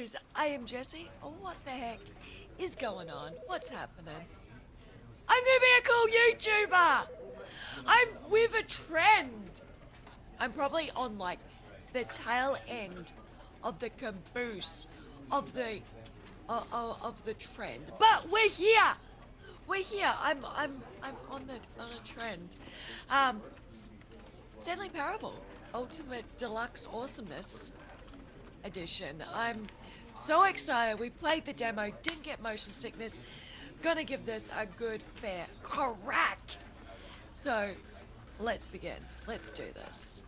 guys, I am Jesse. Oh, what the heck is going on? What's happening? I'm gonna be a cool YouTuber! I'm with a trend! I'm probably on like the tail end of the caboose of the trend. But we're here! We're here. I'm on a trend. Stanley Parable, Ultimate Deluxe Awesomeness Edition. I'm so excited. We played the demo, didn't get motion sickness. Gonna give this a good, fair crack. So, let's begin. Let's do this.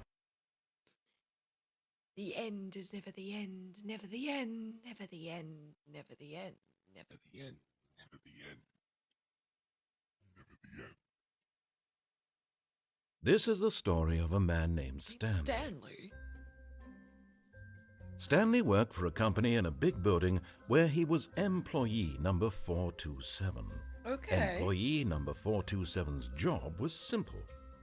The end is never the end, never the end, never the end, never the end, never the end, never the end, never the end. This is the story of a man named Stanley. Stanley worked for a company in a big building where he was employee number 427. Okay. Employee number 427's job was simple.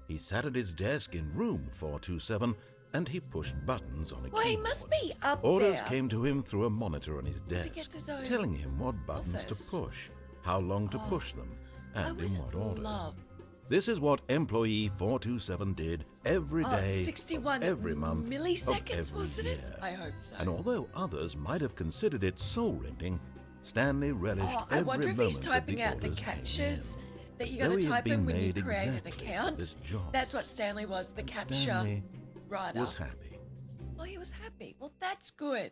He sat at his desk in room 427 and he pushed buttons on a keyboard. Well, he must be up Orders there. came to him through a monitor on his desk, he gets his own telling him what buttons office. to push, how long to push them, and in what order. Love. This is what employee 427 did every day, 61 of every month, milliseconds, of every wasn't year. it? I hope so. And although others might have considered it soul-rending, Stanley relished I every wonder if moment he's that typing the out the orders came captures in. that you Though got to he had type in been when you made create an exactly for account. this job. That's what Stanley was, the capture Stanley writer. was happy. Well, he was happy. Well, that's good.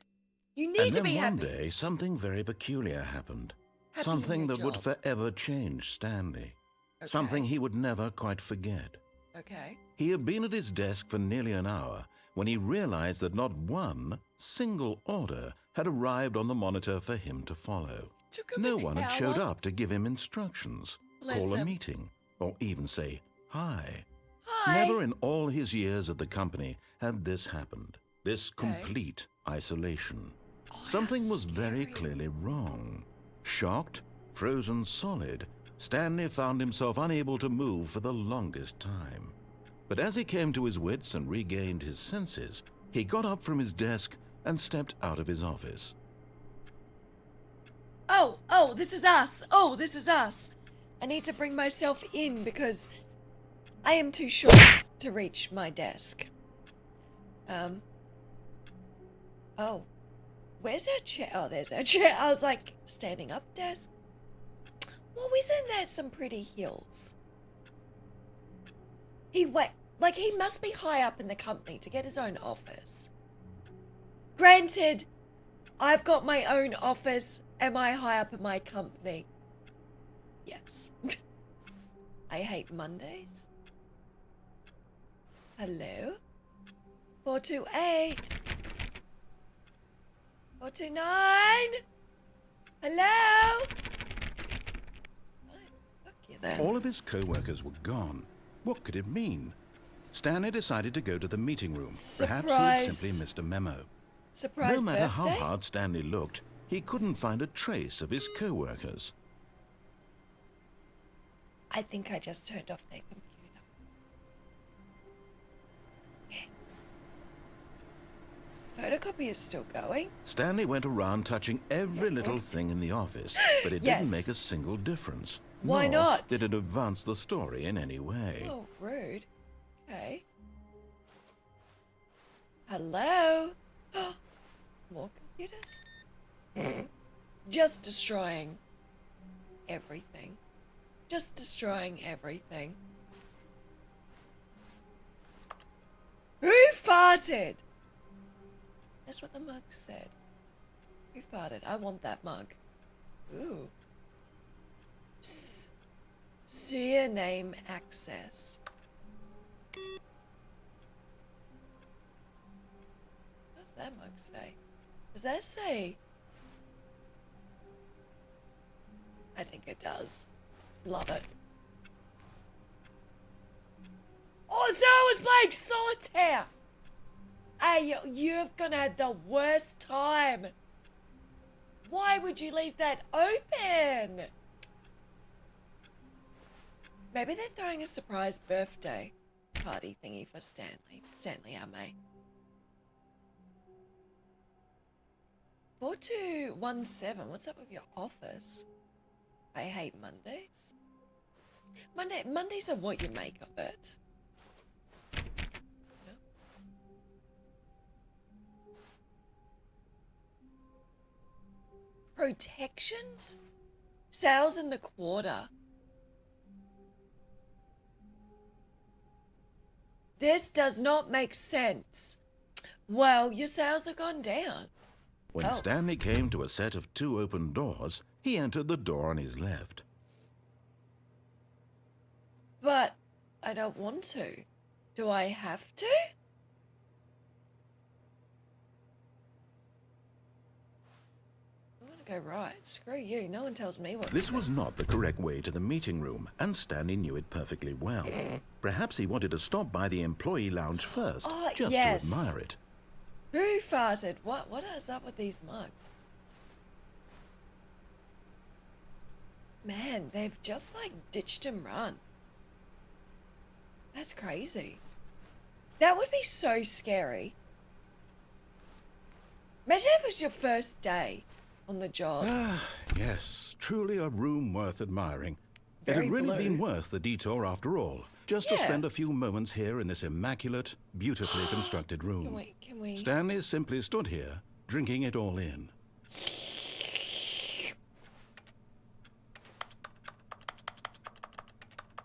You And need to then be one happy. day, something very peculiar happened. Happy in Something your that would job. forever change Stanley. Okay. Something he would never quite forget. Okay. He had been at his desk for nearly an hour when he realized that not one single order had arrived on the monitor for him to follow. Took him No an one had hour. showed up to give him instructions, Bless call a him. meeting, or even say hi. Hi. Never in all his years at the company had this happened. This complete isolation. Something was very clearly wrong. Shocked, frozen solid, Stanley found himself unable to move for the longest time. But as he came to his wits and regained his senses, he got up from his desk and stepped out of his office. Oh, this is us. Oh, this is us. I need to bring myself in because I am too short to reach my desk. Oh. Where's our chair? Oh, there's our chair. I was like, standing up desk? Well, isn't that some pretty hills? He must be high up in the company to get his own office. Granted, I've got my own office. Am I high up in my company? Yes. I hate Mondays. Hello? 428. 429. Hello? Fuck you then. All of his co-workers were gone. What could it mean? Stanley decided to go to the meeting room. Perhaps he had Surprise. simply missed a memo. Surprise No matter birthday? how hard Stanley looked, he couldn't find a trace of his co-workers. I think I just turned off their computer. Photocopy is still going. Stanley went around touching every little thing in the office, but it Yes. didn't make a single difference. Why Nor not? did it advance the story in any way. Oh, rude. Okay. Hello? More computers? Just destroying everything. Just destroying everything. Who farted? That's what the mug said. Who farted? I want that mug. Ooh. Surname access. What does that mug say? Does that say? I think it does. Love it. Oh, so I was playing solitaire! Hey, you're gonna have the worst time. Why would you leave that open? Maybe they're throwing a surprise birthday party thingy for Stanley. Stanley, our mate. 4217. What's up with your office? I hate Mondays. Mondays are what you make of it. No? Protections? Sales in the quarter. This does not make sense. Well, your sales have gone down. When Stanley came to a set of 2 open doors, he entered the door on his left. But I don't want to. Do I have to? I want to go right. Screw you. No one tells me what to do. This was not the correct way to the meeting room, and Stanley knew it perfectly well. Perhaps he wanted to stop by the employee lounge first, just to admire it. Who farted? What is up with these mugs? Man, they've just like ditched and run. That's crazy. That would be so scary. Imagine if it was your first day on the job. Ah, yes, truly a room worth admiring. It Very had really blue. been worth the detour after all, just to spend a few moments here in this immaculate, beautifully constructed room. Can we? Stanley simply stood here, drinking it all in.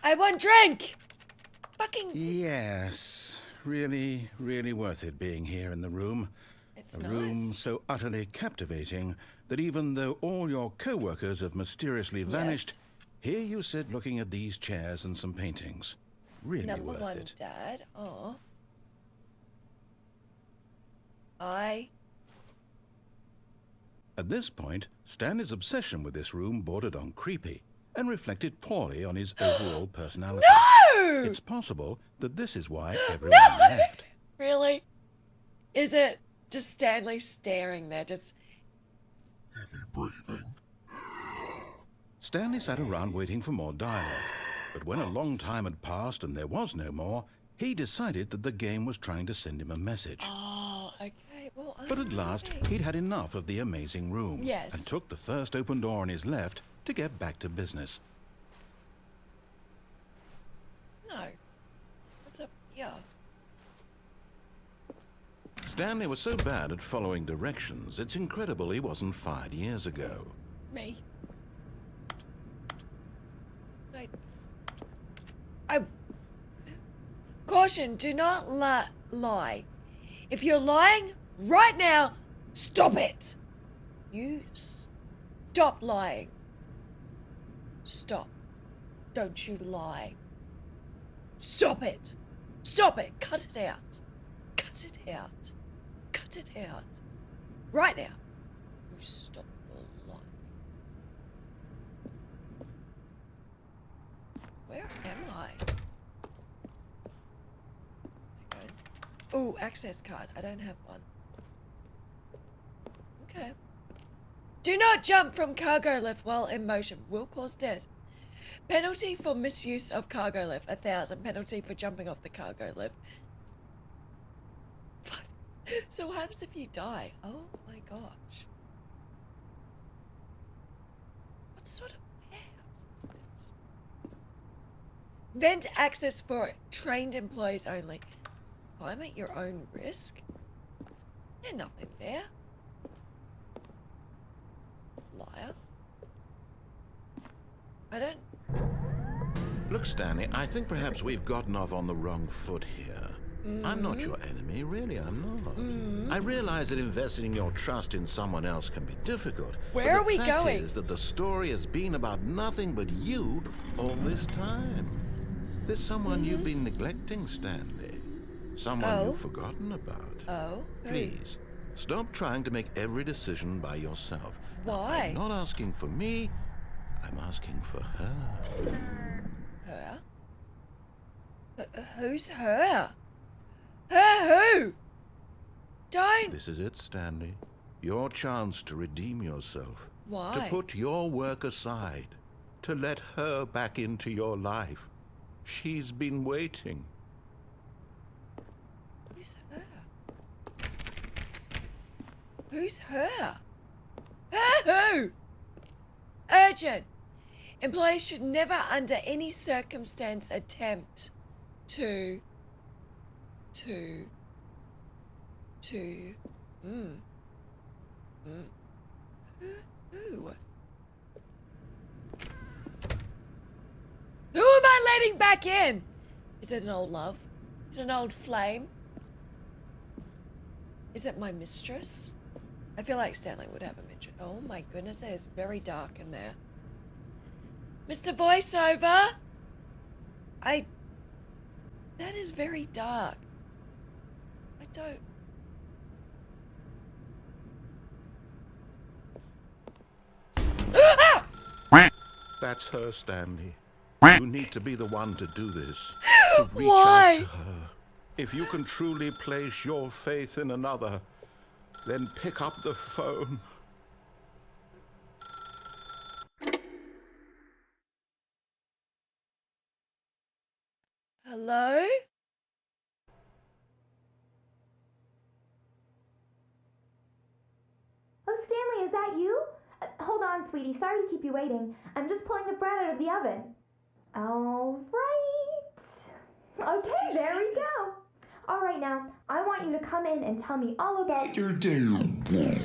I want drink! Fucking... Yes, really, really worth it being here in the room. It's A nice. room so utterly captivating that even though all your co-workers have mysteriously vanished, here you sit looking at these chairs and some paintings. Really Number worth one, it. Dad. Oh. At this point, Stanley's obsession with this room bordered on creepy and reflected poorly on his overall personality. No! It's possible that this is why everyone left. Really? Is it just Stanley staring there, just... Stanley sat around waiting for more dialogue, but when a long time had passed and there was no more, he decided that the game was trying to send him a message. Oh, okay, well, I'm But at last, leaving. he'd had enough of the amazing room Yes. and took the first open door on his left to get back to business. No. What's up here? Stanley was so bad at following directions, it's incredible he wasn't fired years ago. Me. Caution, do not lie. If you're lying right now, stop it. You stop lying. Stop. Don't you lie. Stop it. Stop it. Cut it out. Cut it out. Cut it out. Right now. You stop the lying. Where am I? Oh, access card. I don't have one. Okay. Do not jump from cargo lift while in motion. Will cause death. Penalty for misuse of cargo lift, 1,000. Penalty for jumping off the cargo lift. So what happens if you die? Oh my gosh. What sort of warehouse is this? Vent access for trained employees only. Climb at your own risk? There's nothing there. Liar. I don't... Look, Stanley, I think perhaps we've gotten off on the wrong foot here. I'm not your enemy, really, I'm not. I realize that investing in your trust in someone else can be difficult. Where are we The fact going? is that the story has been about nothing but you all this time. There's someone you've been neglecting, Stanley. Someone you've forgotten about. Oh? Who? Please, stop trying to make every decision by yourself. Why? I'm not asking for me, I'm asking for her. Her? Who's her? Her who? Don't... This is it, Stanley. Your chance to redeem yourself. Why? To put your work aside. To let her back into your life. She's been waiting. Who's her? Who's her? Who? Urgent. Employees should never under any circumstance attempt to... Who? Who am I letting back in? Is it an old love? Is it an old flame? Is it my mistress? I feel like Stanley would have a mistress. Oh my goodness, that is very dark in there. Mr. Voiceover? That is very dark. I don't... That's her, Stanley. You need to be the one to do this. To reach Why? out to her. If you can truly place your faith in another, then pick up the phone. Hello? Oh, Stanley, is that you? Hold on, sweetie. Sorry to keep you waiting. I'm just pulling the bread out of the oven. All right. Okay, there we go. All right, now, I want you to come in and tell me all about your day.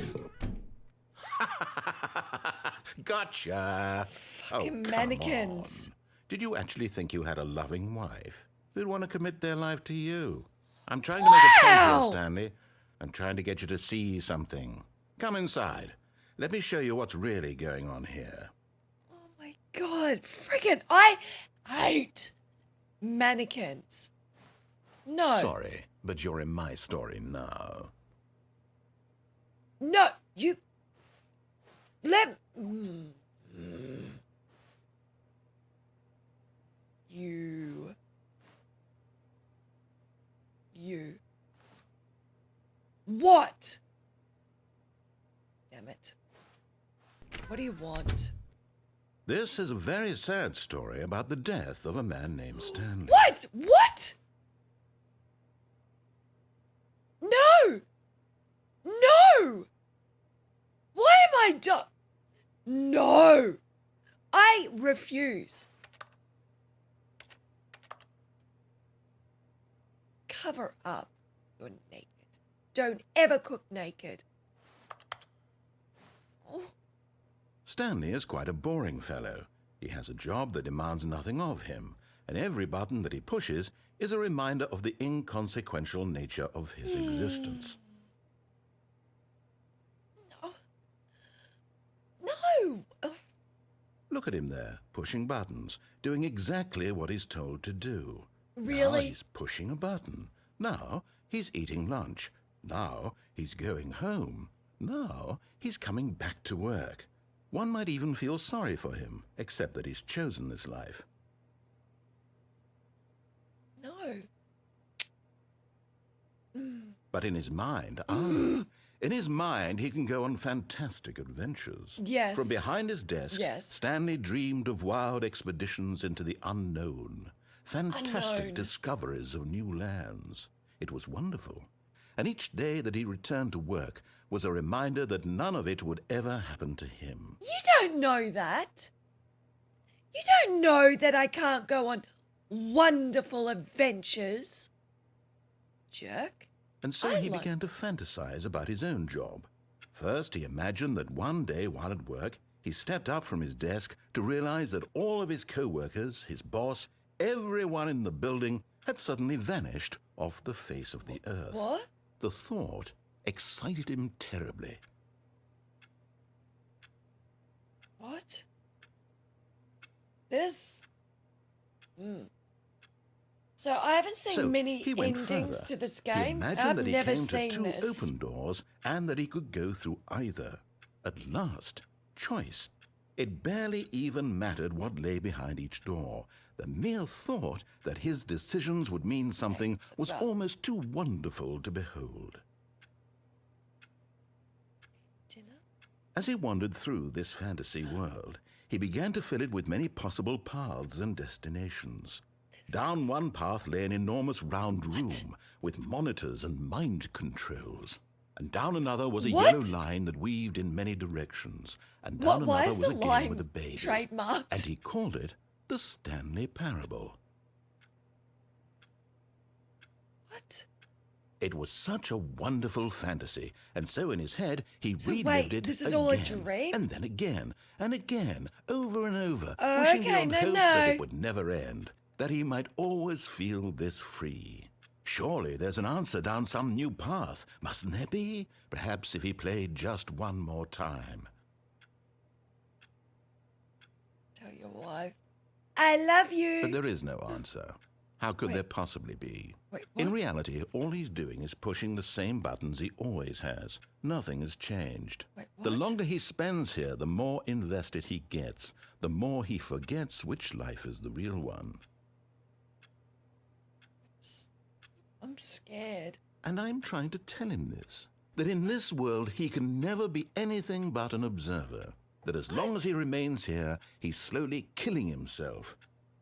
Gotcha. Fucking come mannequins. on. Did you actually think you had a loving wife who'd want to commit their life to you? I'm trying to make a point here, Stanley. I'm trying to get you to see something. Come inside. Let me show you what's really going on here. Oh my god, friggin' I hate mannequins. No. Sorry, but you're in my story now. No, you... Let... You... What? Damn it. What do you want? This is a very sad story about the death of a man named Stanley. What? What? No! No! Why am I No! I refuse. Cover up. You're naked. Don't ever cook naked. Oh. Stanley is quite a boring fellow. He has a job that demands nothing of him, and every button that he pushes is a reminder of the inconsequential nature of his existence. No! Look at him there, pushing buttons, doing exactly what he's told to do. Really? Now he's pushing a button. Now he's eating lunch. Now he's going home. Now he's coming back to work. One might even feel sorry for him, except that he's chosen this life. No. But in his mind, in his mind, he can go on fantastic adventures. Yes. From behind his desk, Yes. Stanley dreamed of wild expeditions into the unknown, fantastic Unknown. discoveries of new lands. It was wonderful. And each day that he returned to work was a reminder that none of it would ever happen to him. You don't know that. You don't know that I can't go on wonderful adventures. Jerk. And so I he like- began to fantasize about his own job. First, he imagined that one day while at work, he stepped up from his desk to realize that all of his co-workers, his boss, everyone in the building had suddenly vanished off the face of the earth. What? The thought excited him terribly. What? This... So I haven't seen So many he went endings further. to this He game. imagined I've that he never came seen to two this. open doors and that he could go through either. At last, choice. It barely even mattered what lay behind each door. The mere thought that his decisions would mean something was up? almost too wonderful to behold. Dinner? As he wandered through this fantasy world, he began to fill it with many possible paths and destinations. Down one path lay an enormous round room with monitors and mind controls. And down another was a What? yellow line that weaved in many directions. And What? down Why another is was the a game line with a baby. trademarked? And he called it the Stanley Parable. What? It was such a wonderful fantasy, and so in his head he So relived wait, it this is again, all a dream? and then again, and again, over and over, Oh, wishing okay, beyond no, hope no. that it would never end, that he might always feel this free. Surely there's an answer down some new path, mustn't there be? Perhaps if he played just one more time. Tell your wife, I love you. But there is no answer. How could there possibly be? Wait, In what? reality, all he's doing is pushing the same buttons he always has. Nothing has changed. Wait, The what? longer he spends here, the more invested he gets, the more he forgets which life is the real one. I'm scared. And I'm trying to tell him this, that in this world he can never be anything but an observer, that as long as he remains here, he's slowly killing himself.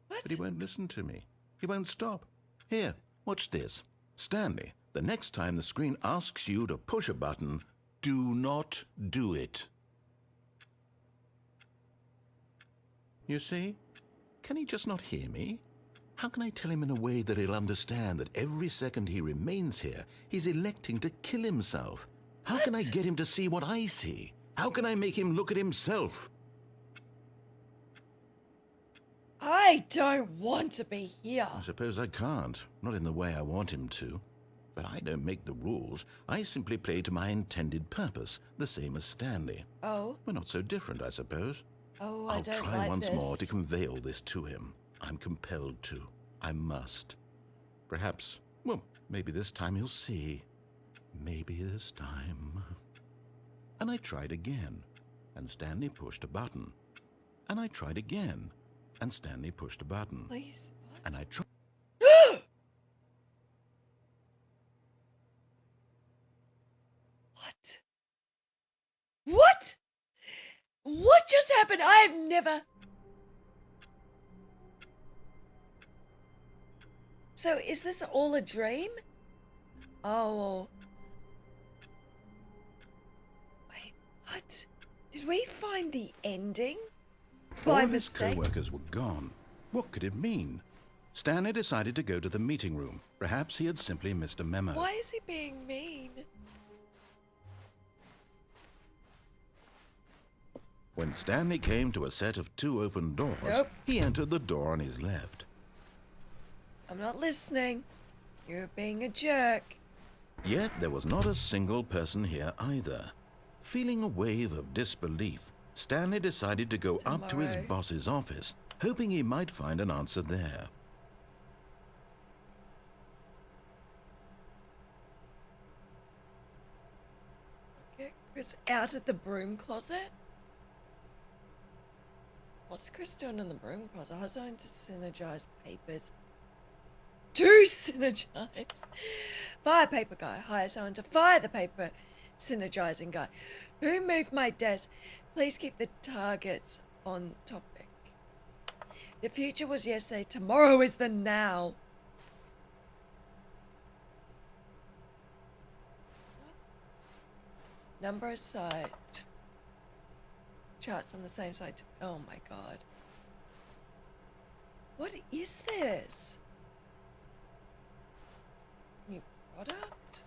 What? But he won't listen to me. He won't stop. Here, watch this. Stanley, the next time the screen asks you to push a button, do not do it. You see? Can he just not hear me? How can I tell him in a way that he'll understand that every second he remains here, he's electing to kill himself? How can I What? get him to see what I see? How can I make him look at himself? I don't want to be here. I suppose I can't, not in the way I want him to. But I don't make the rules. I simply play to my intended purpose, the same as Stanley. Oh, We're not so different, I suppose. oh, I I'll don't try like once this. more to convey all this to him. I'm compelled to. I must. Perhaps, well, maybe this time he'll see. Maybe this time. And I tried again, and Stanley pushed a button. And I tried again, and Stanley pushed a button. Please. What? And I tried. What? What? What just happened? I have never. So is this all a dream? Oh. Wait, what? Did we find the ending? All By of his mistake? co-workers were gone. What could it mean? Stanley decided to go to the meeting room. Perhaps he had simply missed a memo. Why is he being mean? When Stanley came to a set of 2 open doors, Nope. he entered the door on his left. I'm not listening. You're being a jerk. Yet there was not a single person here either. Feeling a wave of disbelief, Stanley decided to go up to his Tomorrow. boss's office, hoping he might find an answer there. Get Chris out of the broom closet? What's Chris doing in the broom closet? I was going to synergize papers. To synergize. Fire paper guy. Hire someone to fire the paper synergizing guy. Who moved my desk? Please keep the targets on topic. The future was yesterday. Tomorrow is the now. Number site. Charts on the same side. Oh my god. What is this? New product?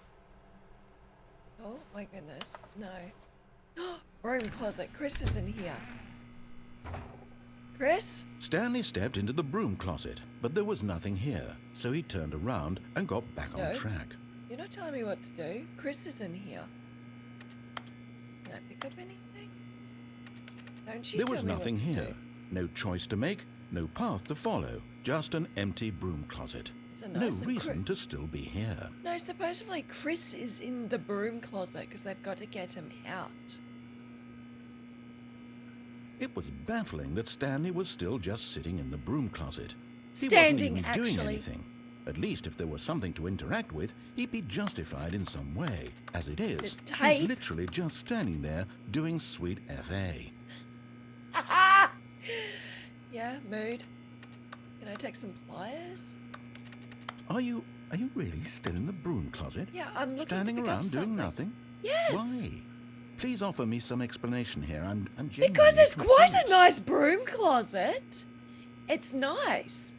Oh my goodness. No. Broom closet. Chris is in here. Chris? Stanley stepped into the broom closet, but there was nothing here, so he turned around and got back on No. track. You're not telling me what to do. Chris is in here. Can I pick up anything? Don't you There tell was me nothing what to here. do. No choice to make, no path to follow, just an empty broom closet. It's a No nice and reason to still be here. No, supposedly Chris is in the broom closet because they've got to get him out. It was baffling that Stanley was still just sitting in the broom closet. He Standing, wasn't even doing actually. anything. At least if there was something to interact with, he'd be justified in some way. As it is, This he's tape. literally just standing there doing sweet FA. Yeah, mood. Can I take some pliers? Are you really still in the broom closet? Yeah, I'm looking Standing to pick around up doing something. nothing? Yes. Why? Please offer me some explanation here. I'm genuinely Because it's quite confused. a nice broom closet. It's nice.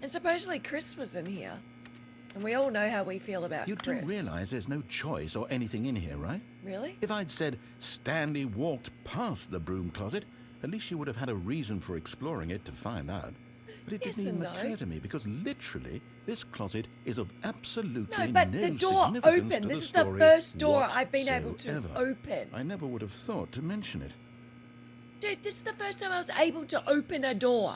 And supposedly Chris was in here. And we all know how we feel about You Chris. do realize there's no choice or anything in here, right? Really? If I'd said Stanley walked past the broom closet, at least you would have had a reason for exploring it to find out. But it Yes didn't even and no. occur to me because literally this closet is of absolutely No, but the door significance opened. to This the is the story first door I've been able to whatsoever. open. I never would have thought to mention it. Dude, this is the first time I was able to open a door.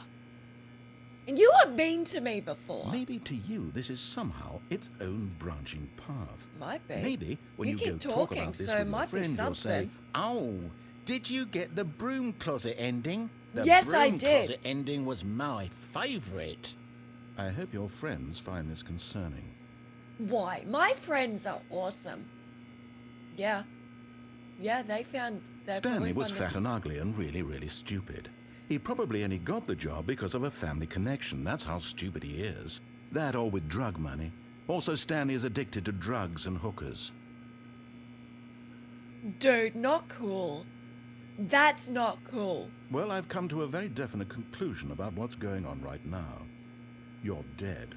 And you were mean to me before. Maybe to you this is somehow its own branching path. Might be. Maybe when You you, keep go talk talking, about this so with it your might be friend, you'll say, something. Oh, did you get the broom closet ending? The Yes, I broom did. closet ending was my favourite. I hope your friends find this concerning. Why? My friends are awesome. Yeah. Yeah, they Stanley probably was found fat this- and ugly and really, really stupid. He probably only got the job because of a family connection. That's how stupid he is. That or with drug money. Also, Stanley is addicted to drugs and hookers. Dude, not cool. That's not cool. Well, I've come to a very definite conclusion about what's going on right now. You're dead.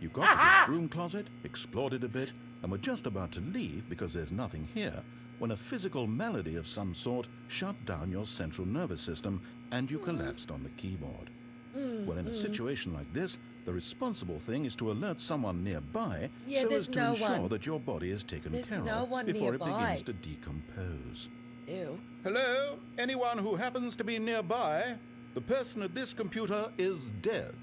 You got to the broom closet, explored it a bit, and were just about to leave because there's nothing here when a physical malady of some sort shut down your central nervous system and you collapsed on the keyboard. Well, in a situation like this, the responsible thing is to alert someone nearby Yeah, so there's as to no ensure one. that your body is taken There's care no of one before it nearby. begins to decompose. Ew. Hello? Anyone who happens to be nearby? The person at this computer is dead.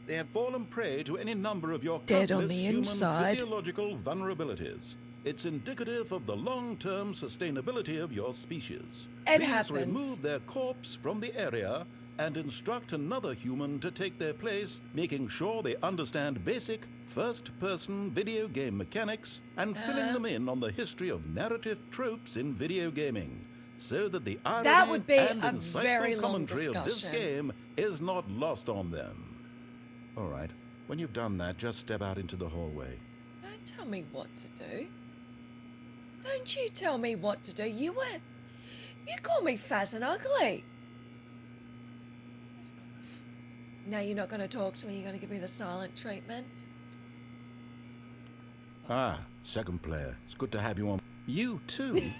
They have fallen prey to any number of your Dead on countless the human inside. physiological vulnerabilities. It's indicative of the long-term sustainability of your species. It Please happens. remove their corpse from the area and instruct another human to take their place, making sure they understand basic first-person video game mechanics and filling them in on the history of narrative tropes in video gaming, so that the irony That would be and a insightful very long commentary of this discussion. game is not lost on them. All right, when you've done that, just step out into the hallway. Don't tell me what to do. Don't you tell me what to do. You call me fat and ugly. Now you're not going to talk to me. You're going to give me the silent treatment. Ah, second player. It's good to have you on. You too?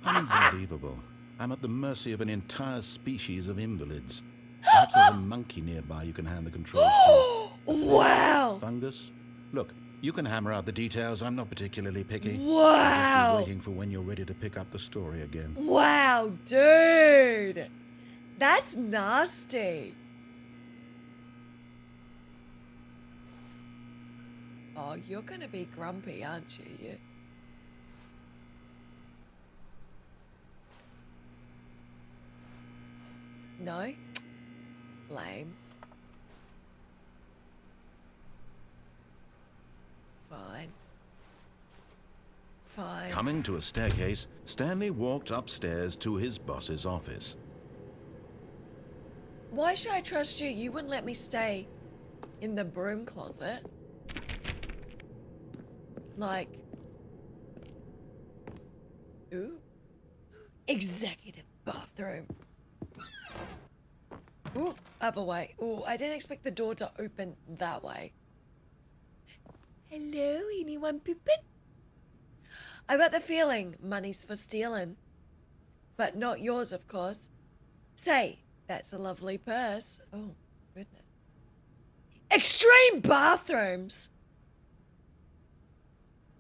Unbelievable. I'm at the mercy of an entire species of invalids. Perhaps there's a monkey nearby you can hand the controls to. Wow. Fungus? Look, you can hammer out the details. I'm not particularly picky. Wow. I'll just be waiting for when you're ready to pick up the story again. Wow, dude. That's nasty. Oh, you're going to be grumpy, aren't you? No? Lame. Fine. Fine. Coming to a staircase, Stanley walked upstairs to his boss's office. Why should I trust you? You wouldn't let me stay in the broom closet. Like... Ooh. Executive bathroom. Ooh, other way. Ooh, I didn't expect the door to open that way. Hello, anyone pooping? I got the feeling money's for stealing. But not yours, of course. Say, that's a lovely purse. Oh, goodness. Extreme bathrooms!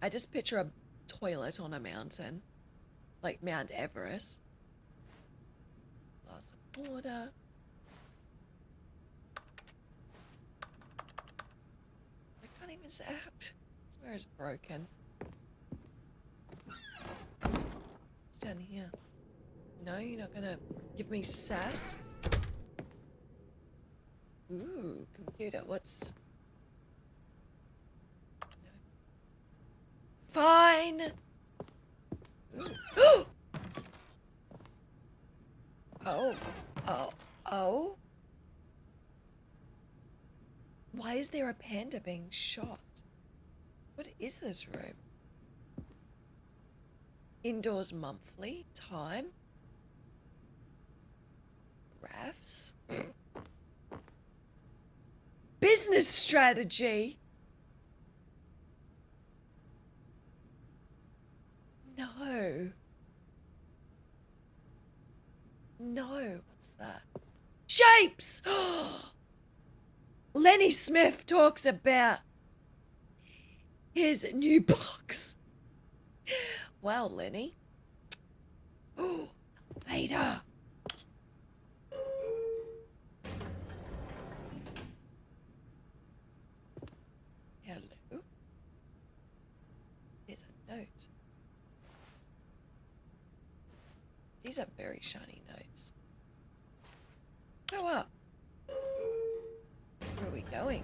I just picture a toilet on a mountain. Like Mount Everest. Glass of water. I can't even say. This mirror is broken. What's down here? No, you're not gonna give me sass? Ooh, computer, what's... No. Fine! Ooh. Oh. Why is there a panda being shot? What is this room? Indoors monthly. Time. Rafts. Business strategy. No. No. What's that? Shapes! Lenny Smith talks about his new box. Well, Lenny. Oh, Vader. Hello. There's a note. These are very shiny notes. Go up. Where are we going?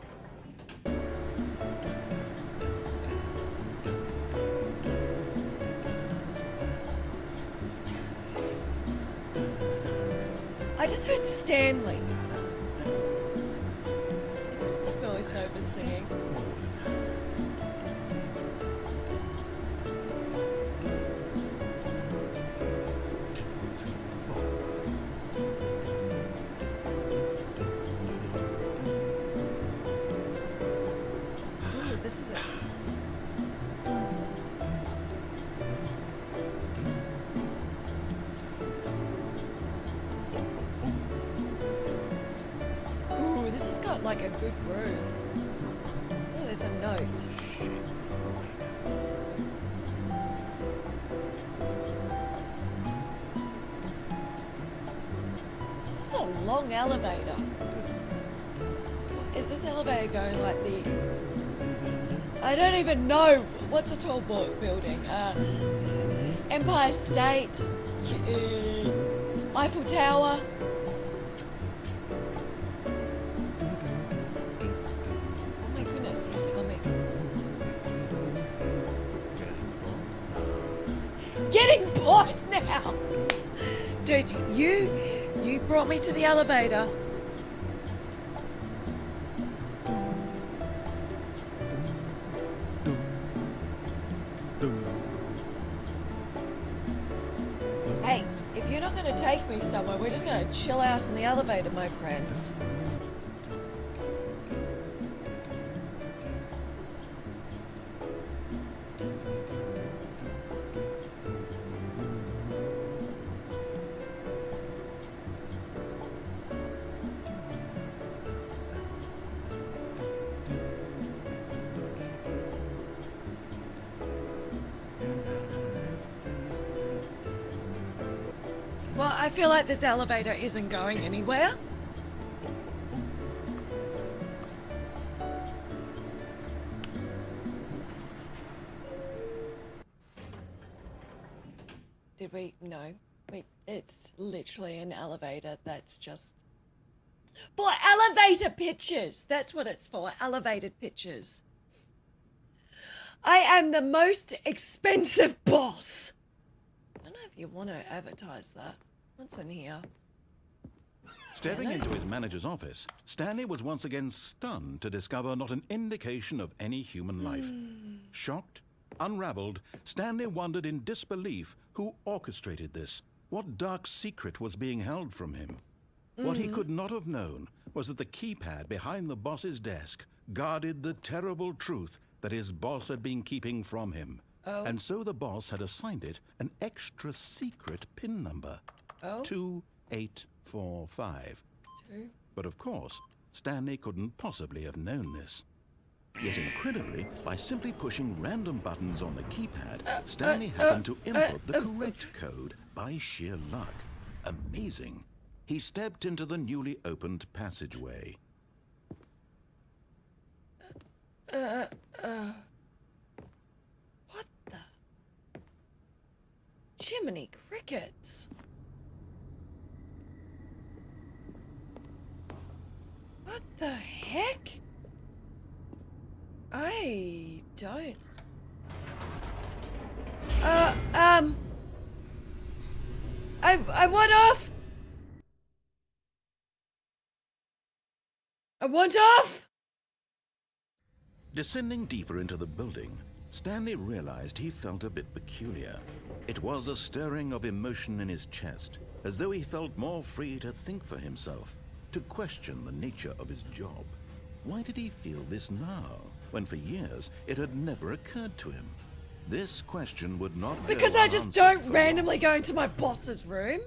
I just heard Stanley. Is Mr. Voiceover singing? Ooh, this is it. Ooh, this has got like a good groove. Oh, there's a note. This is a long elevator. Is this elevator going like the... I don't even know. What's a tall building? Empire State. Eiffel Tower. Oh my goodness, he's coming. Getting bored now. Dude, you brought me to the elevator. Hey, if you're not going to take me somewhere, we're just going to chill out in the elevator, my friends. Well, I feel like this elevator isn't going anywhere. Did we? No. It's literally an elevator that's just... For elevator pitches! That's what it's for, elevated pitches. I am the most expensive boss. I don't know if you want to advertise that. What's in here? Stepping into his manager's office, Stanley was once again stunned to discover not an indication of any human life. Shocked, unraveled, Stanley wondered in disbelief who orchestrated this, what dark secret was being held from him. What he could not have known was that the keypad behind the boss's desk guarded the terrible truth that his boss had been keeping from him. Oh. And so the boss had assigned it an extra secret PIN number. Oh. 2845. Two. But of course, Stanley couldn't possibly have known this. Yet incredibly, by simply pushing random buttons on the keypad, Stanley happened to input the correct code by sheer luck. Amazing. He stepped into the newly opened passageway. What the? Jiminy crickets. What the heck? I don't... I want off! I want off! Descending deeper into the building, Stanley realized he felt a bit peculiar. It was a stirring of emotion in his chest, as though he felt more free to think for himself, to question the nature of his job. Why did he feel this now, when for years it had never occurred to him? This question would not go Because I just unanswered don't for randomly long. go into my boss's room.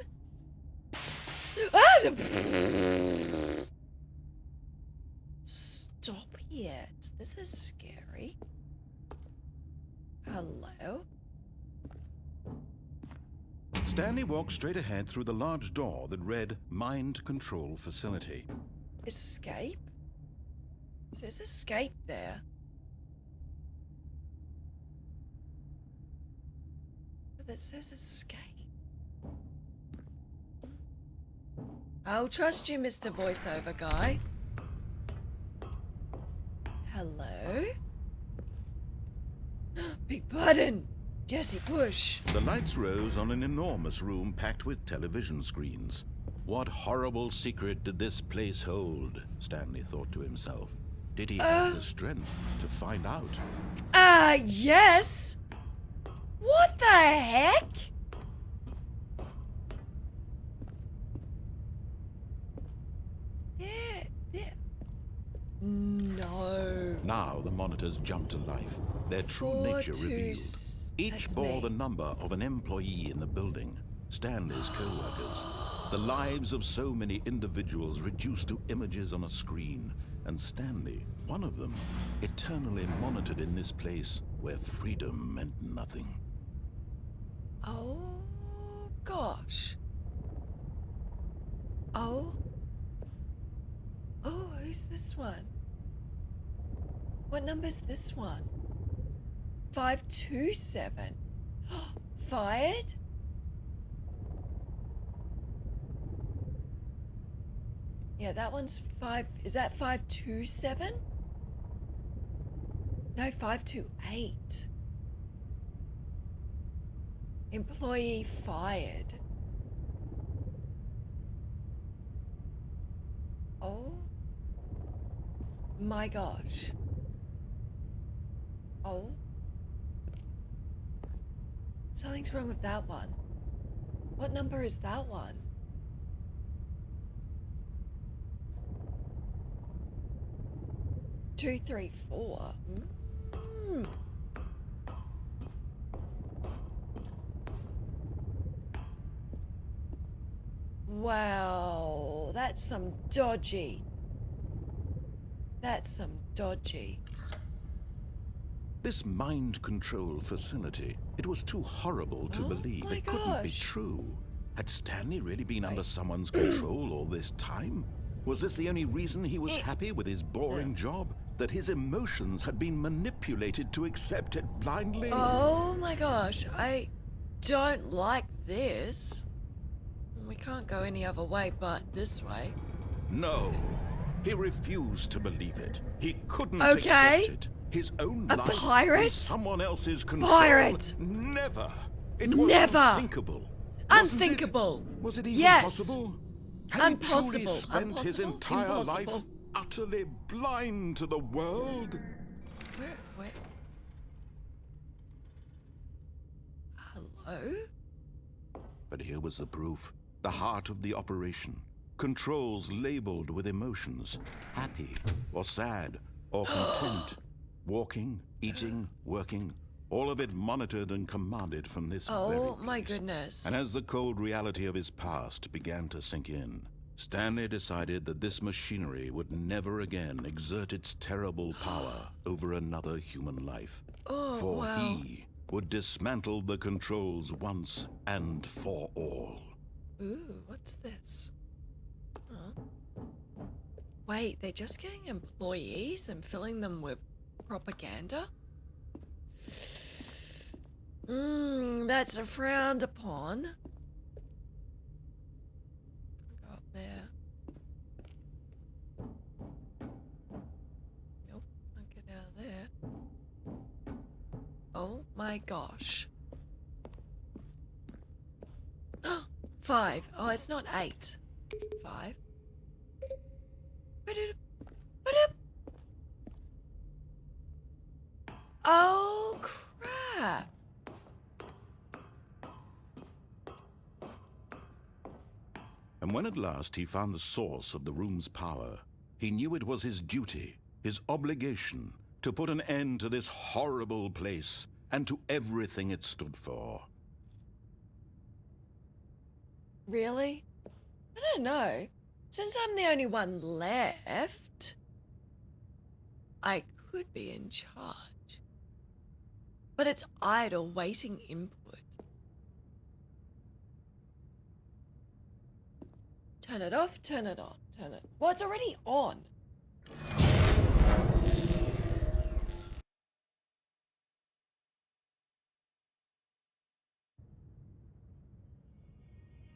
Stop it. This is scary. Hello? Stanley walked straight ahead through the large door that read Mind Control Facility. Escape? It says escape there. But it says escape. I'll trust you, Mr. Voiceover Guy. Hello? Big button! Jesse, push! The lights rose on an enormous room packed with television screens. What horrible secret did this place hold? Stanley thought to himself. Did he have the strength to find out? Yes! What the heck? There. No. Now the monitors jumped to life, their true nature revealed. Each That's bore me. the number of an employee in the building, Stanley's co-workers. The lives of so many individuals reduced to images on a screen, and Stanley, one of them, eternally monitored in this place where freedom meant nothing. Oh, gosh. Oh. Oh, who's this one? What number's this one? 527. Fired? Yeah, that one's 5. Is that 527? No, 528. Employee fired. Oh my gosh. Oh. Something's wrong with that one. What number is that one? Two, three, four. Wow, that's some dodgy. That's some dodgy. This mind control facility, it was too horrible to believe. my It couldn't be gosh. true. Had Stanley really been under someone's control all this time? Was this the only reason he was happy with his boring job? That his emotions had been manipulated to accept it blindly? Oh my gosh, I don't like this. We can't go any other way but this way. No. He refused to believe it. He couldn't Okay. accept it. His own A life pirate? in someone else's control. Pirate! Never. It was Never. unthinkable. Wasn't it? Unthinkable. Was it even Yes. possible? Had he truly Impossible. spent his Impossible. entire Impossible. life utterly blind to the world? Where? Hello? But here was the proof. The heart of the operation. Controls labeled with emotions. Happy or sad or content. Walking, eating, working. All of it monitored and commanded from this very Oh place. my goodness. And as the cold reality of his past began to sink in, Stanley decided that this machinery would never again exert its terrible power over another human life. For wow. he would dismantle the controls once and for all. Ooh, what's this? Huh? Wait, they're just getting employees and filling them with propaganda? That's frowned upon. Go up there. Nope, I'll get out of there. Oh my gosh. 5. Oh, it's not 8. 5. Ba-doop, ba-doop. Oh, crap. And when at last he found the source of the room's power, he knew it was his duty, his obligation, to put an end to this horrible place and to everything it stood for. Really? I don't know. Since I'm the only one left, I could be in charge. But it's idle, waiting input. Turn it off, turn it on, turn it... Well, it's already on.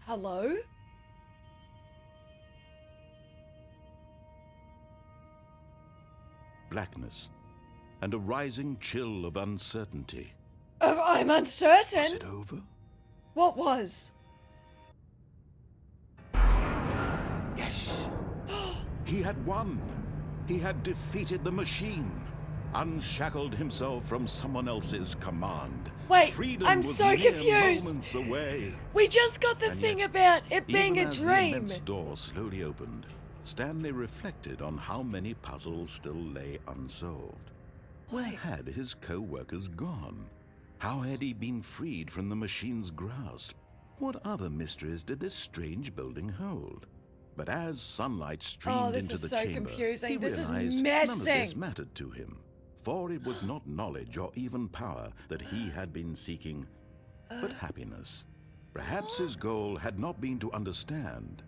Hello? Blackness and a rising chill of uncertainty. Oh, I'm uncertain. Was it over? What was? Yes! He had won! He had defeated the machine, unshackled himself from someone else's command. Wait, Freedom I'm was so mere confused. moments away. We just got the And thing yet, about it being Even a as the dream. immense door slowly opened, Stanley reflected on how many puzzles still lay unsolved. Where had his co-workers gone? How had he been freed from the machine's grasp? What other mysteries did this strange building hold? But as sunlight streamed this into is the so chamber, confusing. he This is realized none of this messing. mattered to him. For it was not knowledge or even power that he had been seeking, but happiness. Perhaps his goal had not been to understand,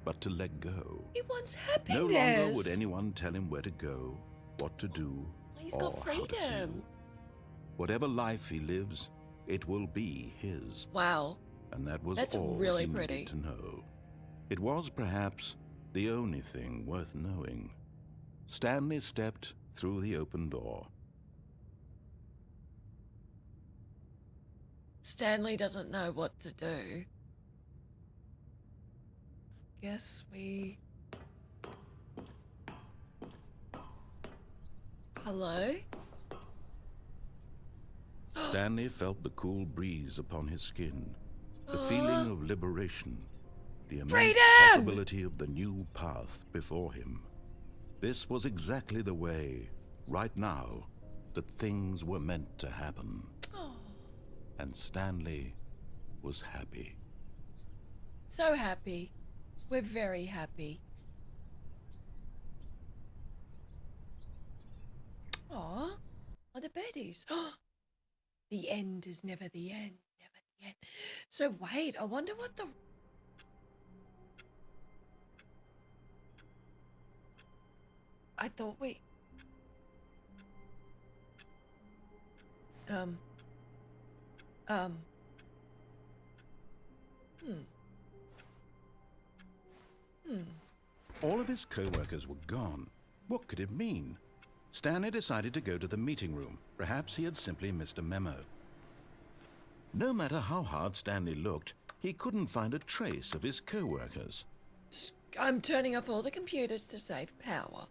but to let go. He wants happiness. No longer would anyone tell him where to go, what to do, He's or got how to freedom. feel. Whatever life he lives, it will be his. Wow. And that was That's all really he pretty. needed to know. It was perhaps the only thing worth knowing. Stanley stepped through the open door. Stanley doesn't know what to do. Guess we... Hello? Stanley felt the cool breeze upon his skin, the feeling of liberation, the immense Freedom! possibility of the new path before him. This was exactly the way, right now, that things were meant to happen. And Stanley was happy. So happy. We're very happy. Aw, are the birdies? The end is never the end, never the end. So wait, I wonder what the... I thought we... All of his co-workers were gone. What could it mean? Stanley decided to go to the meeting room. Perhaps he had simply missed a memo. No matter how hard Stanley looked, he couldn't find a trace of his co-workers. I'm turning off all the computers to save power.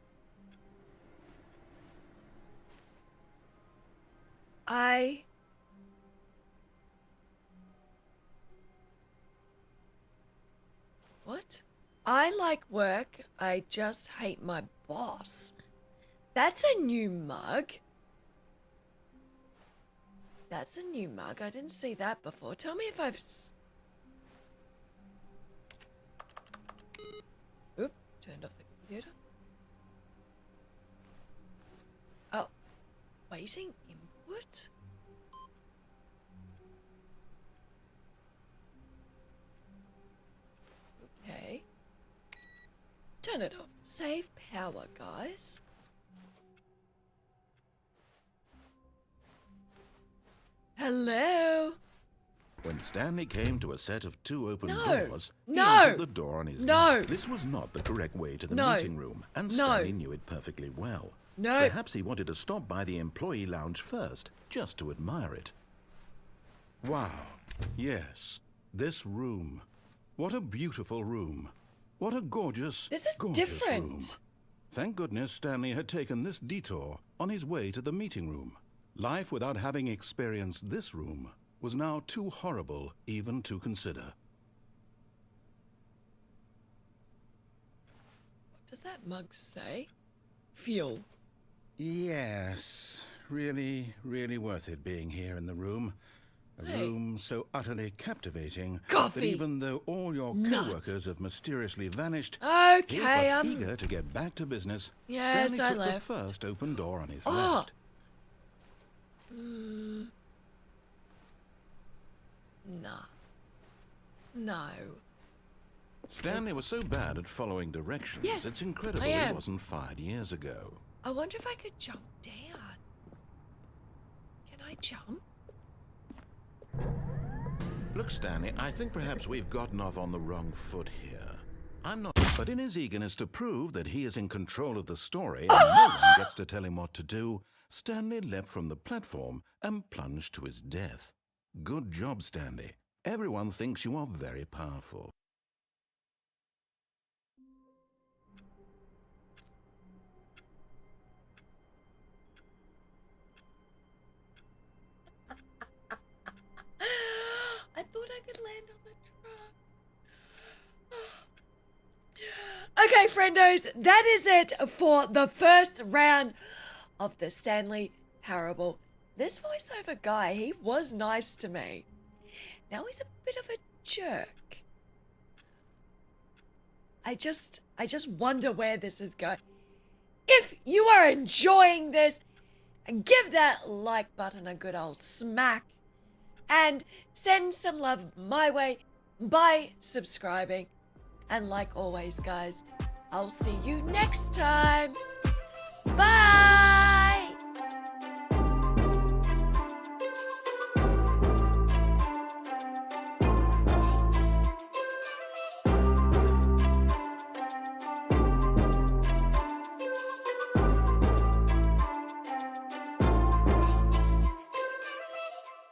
What? I like work, I just hate my boss. That's a new mug. That's a new mug. I didn't see that before. Tell me if I've... Oop, turned off the computer. Oh, waiting input? Okay. Turn it off. Save power, guys. Hello? When Stanley came to a set of two open No. doors, he No. entered the door on his No. left. This was not the correct way to the No. meeting room, and No. Stanley knew it perfectly well. No. Perhaps he wanted to stop by the employee lounge first, just to admire it. Wow. Yes. This room. What a beautiful room. What a gorgeous, This is gorgeous different. room. Thank goodness Stanley had taken this detour on his way to the meeting room. Life without having experienced this room was now too horrible even to consider. does that mug say? Fuel. Yes, really, really worth it being here in the room. A Hey. room so utterly captivating Coffee. that even though all your Nut. co-workers have mysteriously vanished, Okay, here but eager to get back to business, Yes, Stanley I took left. the first open door on his Oh. left. Nah. No. Stanley was so bad at following directions, Yes, it's incredible I he am. wasn't fired years ago. I wonder if I could jump down. Can I jump? Look, Stanley, I think perhaps we've gotten off on the wrong foot here. I'm not, but in his eagerness to prove that he is in control of the story and no one gets to tell him what to do, Stanley leapt from the platform and plunged to his death. Good job, Stanley. Everyone thinks you are very powerful. I thought I could land on the truck. Okay, friendos, that is it for the first round of the Stanley Parable. This voiceover guy, he was nice to me. Now he's a bit of a jerk. I just wonder where this is going. If you are enjoying this, give that like button a good old smack and send some love my way by subscribing. And like always, guys, I'll see you next time. Bye.